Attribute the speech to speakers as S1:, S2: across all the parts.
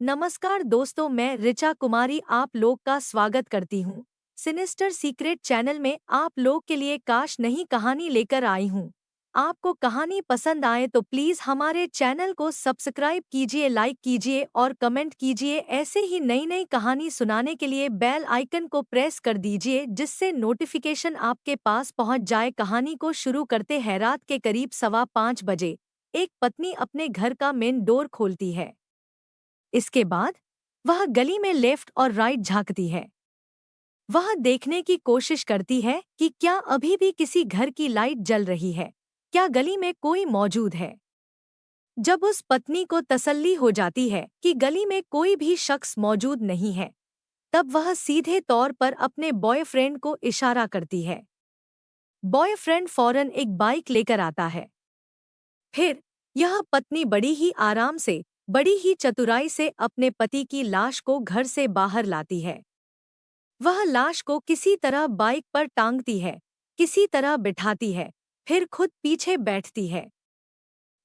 S1: नमस्कार दोस्तों, मैं ऋचा कुमारी आप लोग का स्वागत करती हूँ। सिनिस्टर सीक्रेट चैनल में आप लोग के लिए काश नहीं कहानी लेकर आई हूँ। आपको कहानी पसंद आए तो प्लीज़ हमारे चैनल को सब्सक्राइब कीजिए, लाइक कीजिए और कमेंट कीजिए। ऐसे ही नई नई कहानी सुनाने के लिए बेल आइकन को प्रेस कर दीजिए, जिससे नोटिफिकेशन आपके पास पहुँच जाए। कहानी को शुरू करते हैं। रात के करीब 5:15 बजे एक पत्नी अपने घर का मेन डोर खोलती है। इसके बाद वह गली में लेफ्ट और राइट झांकती है। वह देखने की कोशिश करती है कि क्या अभी भी किसी घर की लाइट जल रही है, क्या गली में कोई मौजूद है। जब उस पत्नी को तसल्ली हो जाती है कि गली में कोई भी शख्स मौजूद नहीं है, तब वह सीधे तौर पर अपने बॉयफ्रेंड को इशारा करती है। बॉयफ्रेंड फौरन एक बाइक लेकर आता है। फिर यह पत्नी बड़ी ही आराम से, बड़ी ही चतुराई से अपने पति की लाश को घर से बाहर लाती है। वह लाश को किसी तरह बाइक पर टांगती है, किसी तरह बिठाती है, फिर खुद पीछे बैठती है।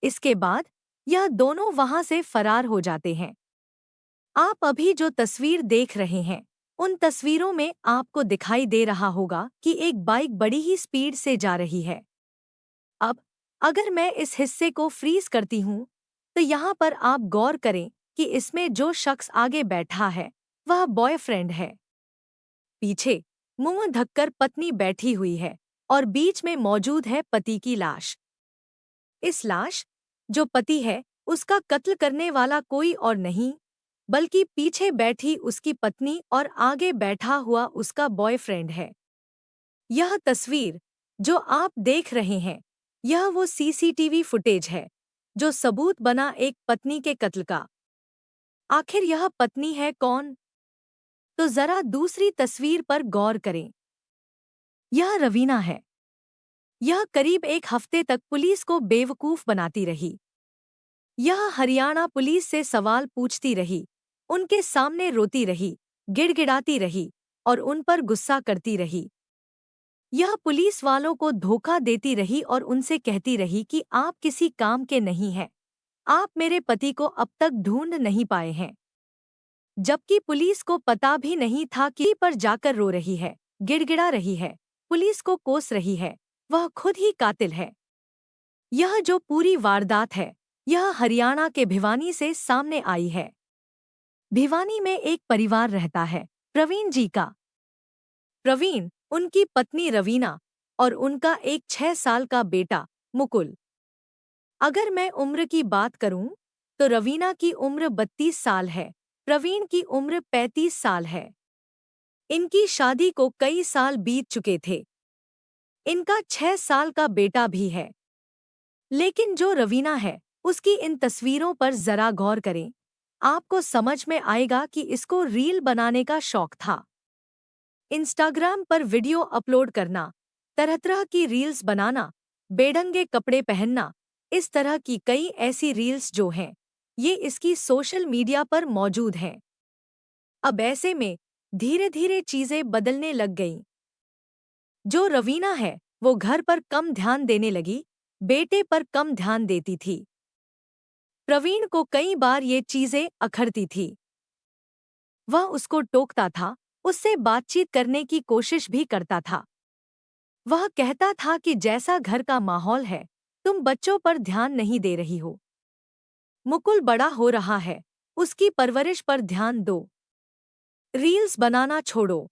S1: इसके बाद यह दोनों वहां से फरार हो जाते हैं। आप अभी जो तस्वीर देख रहे हैं, उन तस्वीरों में आपको दिखाई दे रहा होगा कि एक बाइक बड़ी ही स्पीड से जा रही है। अब अगर मैं इस हिस्से को फ्रीज करती हूँ, तो यहाँ पर आप गौर करें कि इसमें जो शख्स आगे बैठा है वह बॉयफ्रेंड है। पीछे मुंह ढककर पत्नी बैठी हुई है और बीच में मौजूद है पति की लाश। इस लाश, जो पति है, उसका कत्ल करने वाला कोई और नहीं बल्कि पीछे बैठी उसकी पत्नी और आगे बैठा हुआ उसका बॉयफ्रेंड है। यह तस्वीर जो आप देख रहे हैं, यह वो सीसीटीवी फुटेज है जो सबूत बना एक पत्नी के कत्ल का। आखिर यह पत्नी है कौन? तो जरा दूसरी तस्वीर पर गौर करें। यह रवीना है। यह करीब एक हफ्ते तक पुलिस को बेवकूफ बनाती रही। यह हरियाणा पुलिस से सवाल पूछती रही, उनके सामने रोती रही, गिड़गिड़ाती रही और उन पर गुस्सा करती रही। यह पुलिस वालों को धोखा देती रही और उनसे कहती रही कि आप किसी काम के नहीं हैं, आप मेरे पति को अब तक ढूंढ नहीं पाए हैं। जबकि पुलिस को पता भी नहीं था कि पर जाकर रो रही है, गिड़गिड़ा रही है, पुलिस को कोस रही है, वह खुद ही कातिल है। यह जो पूरी वारदात है, यह हरियाणा के भिवानी से सामने आई है। भिवानी में एक परिवार रहता है, प्रवीण जी का। प्रवीण, उनकी पत्नी रवीना और उनका एक 6 साल का बेटा मुकुल। अगर मैं उम्र की बात करूं, तो रवीना की उम्र 32 साल है, प्रवीण की उम्र 35 साल है। इनकी शादी को कई साल बीत चुके थे। इनका 6 साल का बेटा भी है। लेकिन जो रवीना है, उसकी इन तस्वीरों पर जरा गौर करें। आपको समझ में आएगा कि इसको रील बनाने का शौक था। इंस्टाग्राम पर वीडियो अपलोड करना, तरह तरह की रील्स बनाना, बेढंगे कपड़े पहनना, इस तरह की कई ऐसी रील्स जो हैं, ये इसकी सोशल मीडिया पर मौजूद हैं। अब ऐसे में धीरे धीरे चीजें बदलने लग गईं। जो रवीना है, वो घर पर कम ध्यान देने लगी, बेटे पर कम ध्यान देती थी। प्रवीण को कई बार ये चीजें अखरती थी। वह उसको टोकता था, उससे बातचीत करने की कोशिश भी करता था। वह कहता था कि जैसा घर का माहौल है, तुम बच्चों पर ध्यान नहीं दे रही हो। मुकुल बड़ा हो रहा है, उसकी परवरिश पर ध्यान दो। रील्स बनाना छोड़ो।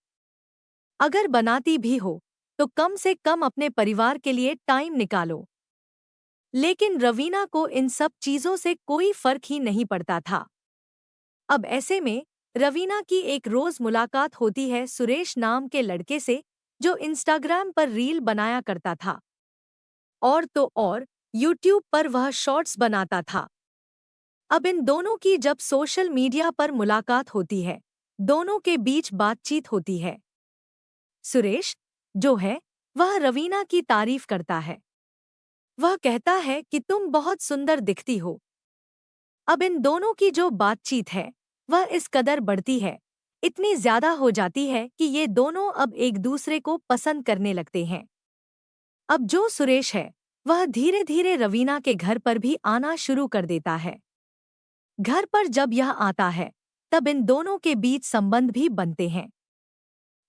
S1: अगर बनाती भी हो, तो कम से कम अपने परिवार के लिए टाइम निकालो। लेकिन रवीना को इन सब चीजों से कोई फर्क ही नहीं पड़ता था। अब ऐसे में रवीना की एक रोज मुलाकात होती है सुरेश नाम के लड़के से, जो इंस्टाग्राम पर रील बनाया करता था। और तो और यूट्यूब पर वह शॉर्ट्स बनाता था। अब इन दोनों की जब सोशल मीडिया पर मुलाकात होती है, दोनों के बीच बातचीत होती है। सुरेश, जो है, वह रवीना की तारीफ करता है। वह कहता है कि तुम बहुत सुंदर दिखती हो। अब इन दोनों की जो बातचीत है, वह इस कदर बढ़ती है, इतनी ज्यादा हो जाती है कि ये दोनों अब एक दूसरे को पसंद करने लगते हैं। अब जो सुरेश है, वह धीरे धीरे रवीना के घर पर भी आना शुरू कर देता है। घर पर जब यह आता है, तब इन दोनों के बीच संबंध भी बनते हैं।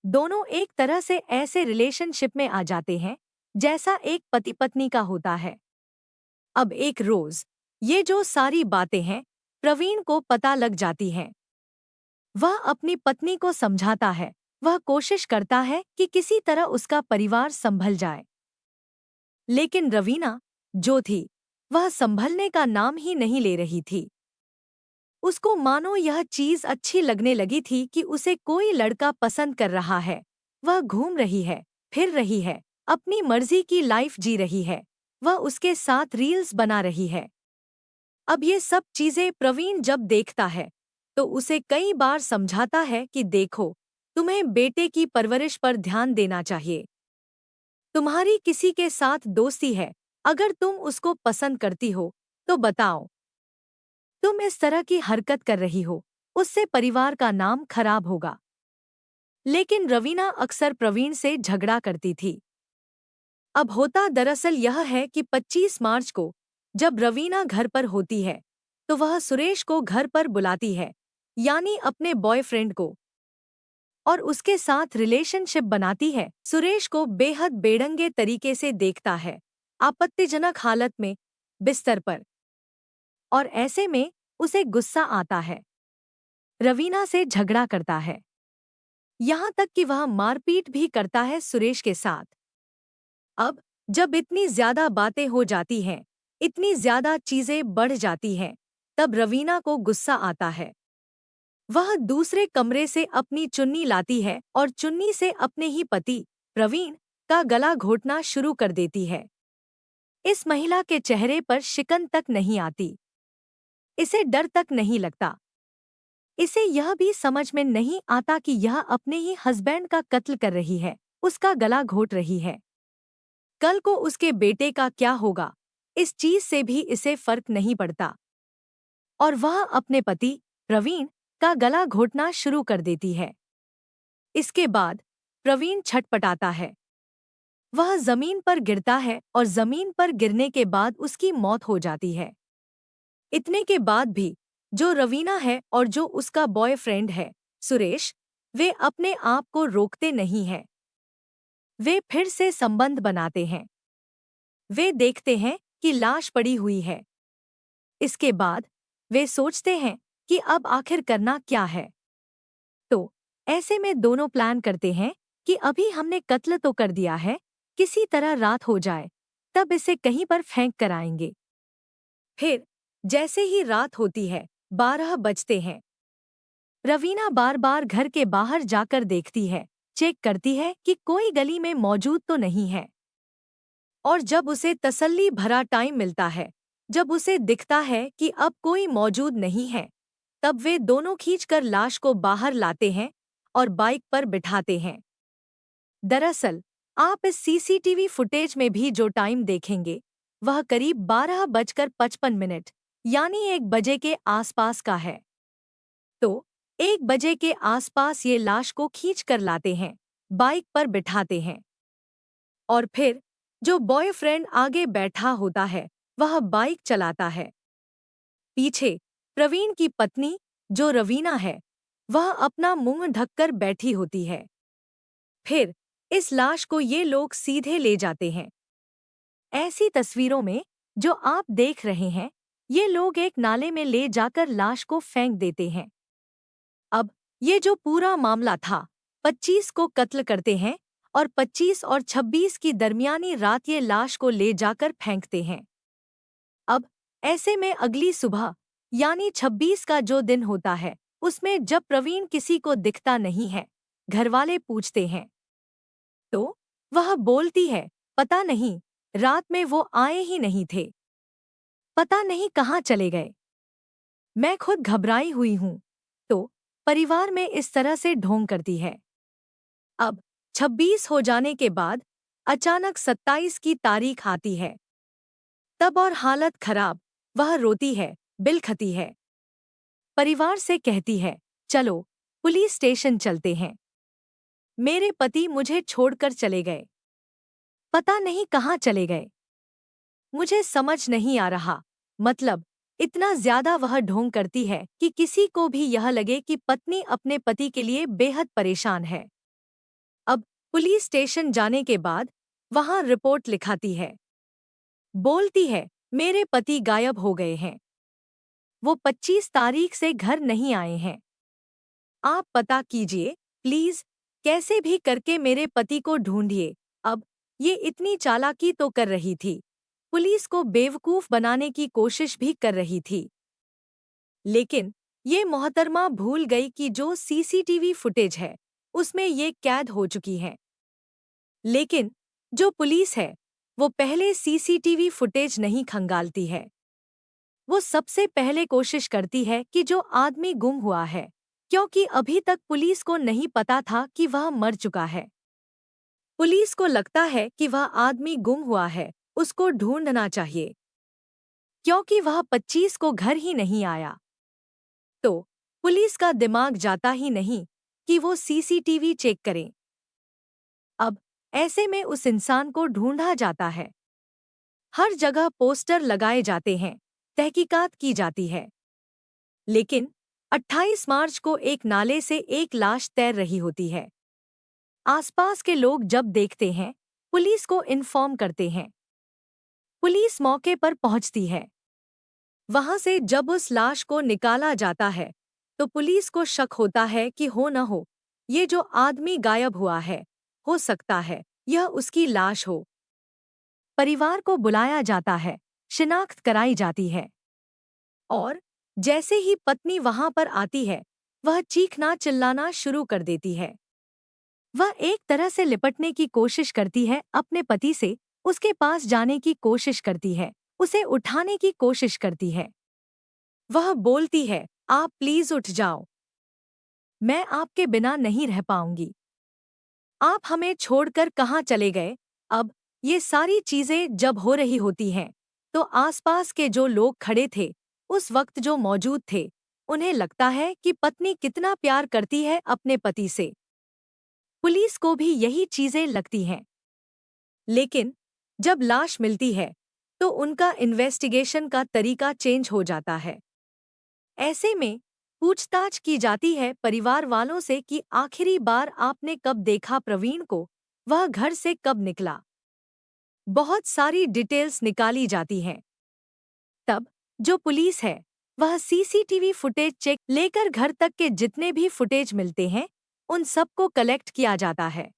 S1: दोनों एक तरह से ऐसे रिलेशनशिप में आ जाते हैं जैसा एक पति पत्नी का होता है। अब एक रोज ये जो सारी बातें हैं प्रवीण को पता लग जाती हैं। वह अपनी पत्नी को समझाता है, वह कोशिश करता है कि किसी तरह उसका परिवार संभल जाए। लेकिन रवीना जो थी वह संभलने का नाम ही नहीं ले रही थी। उसको मानो यह चीज अच्छी लगने लगी थी कि उसे कोई लड़का पसंद कर रहा है। वह घूम रही है, फिर रही है, अपनी मर्जी की लाइफ जी रही है। वह उसके साथ रील्स बना रही है। अब ये सब चीजें प्रवीण जब देखता है तो उसे कई बार समझाता है कि देखो, तुम्हें बेटे की परवरिश पर ध्यान देना चाहिए। तुम्हारी किसी के साथ दोस्ती है, अगर तुम उसको पसंद करती हो तो बताओ। तुम इस तरह की हरकत कर रही हो, उससे परिवार का नाम खराब होगा। लेकिन रवीना अक्सर प्रवीण से झगड़ा करती थी। अब होता दरअसल यह है कि 25 मार्च को जब रवीना घर पर होती है तो वह सुरेश को घर पर बुलाती है, यानी अपने बॉयफ्रेंड को, और उसके साथ रिलेशनशिप बनाती है। सुरेश को बेहद बेढंगे तरीके से देखता है, आपत्तिजनक हालत में, बिस्तर पर, और ऐसे में उसे गुस्सा आता है। रवीना से झगड़ा करता है, यहाँ तक कि वह मारपीट भी करता है सुरेश के साथ। अब जब इतनी ज्यादा बातें हो जाती हैं, इतनी ज्यादा चीजें बढ़ जाती हैं, तब रवीना को गुस्सा आता है। वह दूसरे कमरे से अपनी चुन्नी लाती है और चुन्नी से अपने ही पति प्रवीण का गला घोटना शुरू कर देती है। इस महिला के चेहरे पर शिकन तक नहीं आती, इसे डर तक नहीं लगता। इसे यह भी समझ में नहीं आता कि यह अपने ही हस्बैंड का कत्ल कर रही है, उसका गला घोट रही है। कल को उसके बेटे का क्या होगा, इस चीज से भी इसे फर्क नहीं पड़ता। और वह अपने पति प्रवीण का गला घोटना शुरू कर देती है। इसके बाद प्रवीण छटपटाता है, वह जमीन पर गिरता है और जमीन पर गिरने के बाद उसकी मौत हो जाती है। इतने के बाद भी जो रवीना है और जो उसका बॉयफ्रेंड है सुरेश, वे अपने आप को रोकते नहीं हैं। वे फिर से संबंध बनाते हैं। वे देखते हैं कि लाश पड़ी हुई है। इसके बाद वे सोचते हैं कि अब आखिर करना क्या है। तो ऐसे में दोनों प्लान करते हैं कि अभी हमने कत्ल तो कर दिया है, किसी तरह रात हो जाए तब इसे कहीं पर फेंक कर आएंगे। फिर जैसे ही रात होती है, 12 बजते हैं। रवीना बार बार घर के बाहर जाकर देखती है, चेक करती है कि कोई गली में मौजूद तो नहीं है। और जब उसे तसल्ली भरा टाइम मिलता है, जब उसे दिखता है कि अब कोई मौजूद नहीं है, तब वे दोनों खींचकर लाश को बाहर लाते हैं और बाइक पर बिठाते हैं। दरअसल आप इस सीसीटीवी फुटेज में भी जो टाइम देखेंगे वह करीब 12:55 यानी 1 बजे के आसपास का है। तो 1 बजे के आसपास ये लाश को खींच कर लाते हैं, बाइक पर बिठाते हैं, और फिर जो बॉयफ्रेंड आगे बैठा होता है वह बाइक चलाता है। पीछे प्रवीण की पत्नी जो रवीना है वह अपना मुंह ढककर बैठी होती है। फिर इस लाश को ये लोग सीधे ले जाते हैं। ऐसी तस्वीरों में जो आप देख रहे हैं, ये लोग एक नाले में ले जाकर लाश को फेंक देते हैं। अब ये जो पूरा मामला था, 25 को कत्ल करते हैं और 25 और 26 की दरमियानी रात ये लाश को ले जाकर फेंकते हैं। अब ऐसे में अगली सुबह यानी 26 का जो दिन होता है, उसमें जब प्रवीण किसी को दिखता नहीं है, घरवाले पूछते हैं तो वह बोलती है, पता नहीं, रात में वो आए ही नहीं थे, पता नहीं कहाँ चले गए। मैं खुद घबराई हुई हूँ। तो परिवार में इस तरह से ढोंग करती है। अब 26 हो जाने के बाद अचानक 27 की तारीख आती है। तब और हालत खराब, वह रोती है, बिलखती है। परिवार से कहती है, चलो पुलिस स्टेशन चलते हैं। मेरे पति मुझे छोड़कर चले गए, पता नहीं कहाँ चले गए। मुझे समझ नहीं आ रहा, मतलब इतना ज्यादा वह ढोंग करती है कि किसी को भी यह लगे कि पत्नी अपने पति के लिए बेहद परेशान है। अब पुलिस स्टेशन जाने के बाद वहां रिपोर्ट लिखाती है। बोलती है, मेरे पति गायब हो गए हैं। वो 25 तारीख से घर नहीं आए हैं। आप पता कीजिए प्लीज, कैसे भी करके मेरे पति को ढूंढिए। अब ये इतनी चालाकी तो कर रही थी, पुलिस को बेवकूफ बनाने की कोशिश भी कर रही थी। लेकिन ये मोहतरमा भूल गई कि जो सीसीटीवी फुटेज है उसमें ये कैद हो चुकी हैं। लेकिन जो पुलिस है वो पहले सीसीटीवी फुटेज नहीं खंगालती है। वो सबसे पहले कोशिश करती है कि जो आदमी गुम हुआ है, क्योंकि अभी तक पुलिस को नहीं पता था कि वह मर चुका है। पुलिस को लगता है कि वह आदमी गुम हुआ है, उसको ढूंढना चाहिए, क्योंकि वह 25 को घर ही नहीं आया। तो पुलिस का दिमाग जाता ही नहीं कि वो सीसीटीवी चेक करें। अब ऐसे में उस इंसान को ढूंढा जाता है। हर जगह पोस्टर लगाए जाते हैं, तहकीकात की जाती है। लेकिन 28 मार्च को एक नाले से एक लाश तैर रही होती है। आसपास के लोग जब देखते हैं, पुलिस को इन्फॉर्म करते हैं। पुलिस मौके पर पहुंचती है। वहां से जब उस लाश को निकाला जाता है तो पुलिस को शक होता है कि हो न हो ये जो आदमी गायब हुआ है, हो सकता है यह उसकी लाश हो। परिवार को बुलाया जाता है, शिनाख्त कराई जाती है। और जैसे ही पत्नी वहां पर आती है, वह चीखना चिल्लाना शुरू कर देती है। वह एक तरह से लिपटने की कोशिश करती है अपने पति से, उसके पास जाने की कोशिश करती है, उसे उठाने की कोशिश करती है। वह बोलती है, आप प्लीज उठ जाओ, मैं आपके बिना नहीं रह पाऊंगी। आप हमें छोड़कर कहाँ चले गए? अब ये सारी चीजें जब हो रही होती हैं, तो आसपास के जो लोग खड़े थे, उस वक्त जो मौजूद थे, उन्हें लगता है कि पत्नी कितना प्यार करती है अपने पति से। पुलिस को भी यही चीजें लगती हैं। लेकिन जब लाश मिलती है, तो उनका इन्वेस्टिगेशन का तरीका चेंज हो जाता है। ऐसे में पूछताछ की जाती है परिवार वालों से कि आखिरी बार आपने कब देखा प्रवीण को, वह घर से कब निकला। बहुत सारी डिटेल्स निकाली जाती हैं। तब जो पुलिस है वह सीसीटीवी फुटेज चेक लेकर घर तक के जितने भी फुटेज मिलते हैं उन सबको कलेक्ट किया जाता है।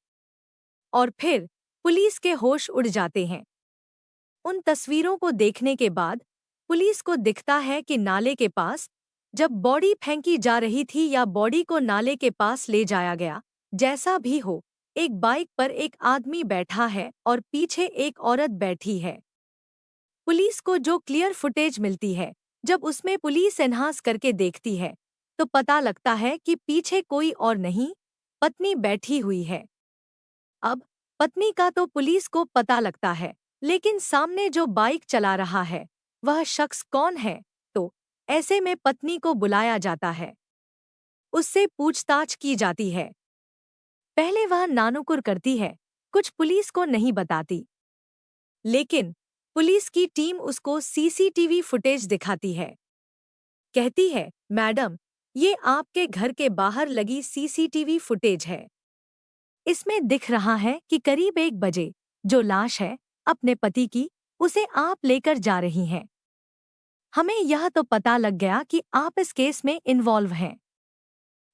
S1: और फिर पुलिस के होश उड़ जाते हैं। उन तस्वीरों को देखने के बाद पुलिस को दिखता है कि नाले के पास जब बॉडी फेंकी जा रही थी या बॉडी को नाले के पास ले जाया गया, जैसा भी हो, एक बाइक पर एक आदमी बैठा है और पीछे एक औरत बैठी है। पुलिस को जो क्लियर फुटेज मिलती है, जब उसमें पुलिस एनहांस करके देखती है तो पता लगता है कि पीछे कोई और नहीं, पत्नी बैठी हुई है। अब पत्नी का तो पुलिस को पता लगता है, लेकिन सामने जो बाइक चला रहा है वह शख्स कौन है? तो ऐसे में पत्नी को बुलाया जाता है, उससे पूछताछ की जाती है। पहले वह नानुकुर करती है, कुछ पुलिस को नहीं बताती। लेकिन पुलिस की टीम उसको सीसीटीवी फुटेज दिखाती है। कहती है, मैडम, ये आपके घर के बाहर लगी सीसीटीवी फुटेज है। इसमें दिख रहा है कि करीब 1 बजे जो लाश है अपने पति की, उसे आप लेकर जा रही हैं। हमें यह तो पता लग गया कि आप इस केस में इन्वॉल्व हैं।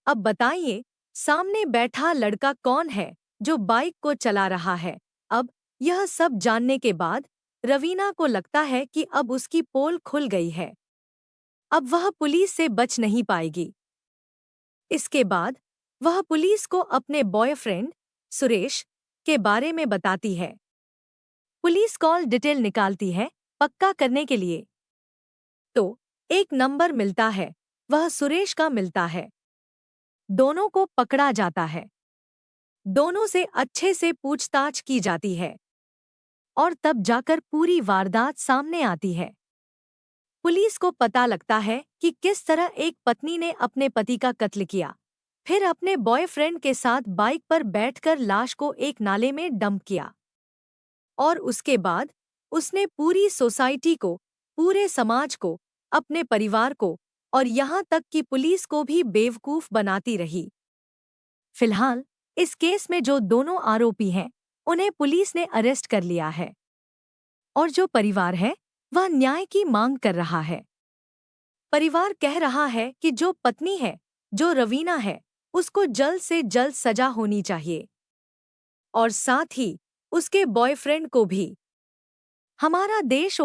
S1: अब बताइए, सामने बैठा लड़का कौन है जो बाइक को चला रहा है? अब यह सब जानने के बाद रवीना को लगता है कि अब उसकी पोल खुल गई है। अब वह पुलिस से बच नहीं पाएगी। इसके बाद वह पुलिस को अपने बॉयफ्रेंड सुरेश के बारे में बताती है। पुलिस कॉल डिटेल निकालती है पक्का करने के लिए। तो एक नंबर मिलता है, वह सुरेश का मिलता है। दोनों को पकड़ा जाता है। दोनों से अच्छे से पूछताछ की जाती है और तब जाकर पूरी वारदात सामने आती है। पुलिस को पता लगता है कि किस तरह एक पत्नी ने अपने पति का कत्ल किया, फिर अपने बॉयफ्रेंड के साथ बाइक पर बैठकर लाश को एक नाले में डंप किया और उसके बाद उसने पूरी सोसाइटी को, पूरे समाज को अपने परिवार को और यहाँ तक कि पुलिस को भी बेवकूफ बनाती रही। फिलहाल इस केस में जो दोनों आरोपी हैं, उन्हें पुलिस ने अरेस्ट कर लिया है और जो परिवार है वह न्याय की मांग कर रहा है। परिवार कह रहा है कि जो पत्नी है, जो रवीना है, उसको जल्द से जल्द सजा होनी चाहिए और साथ ही उसके बॉयफ्रेंड को भी। हमारा देश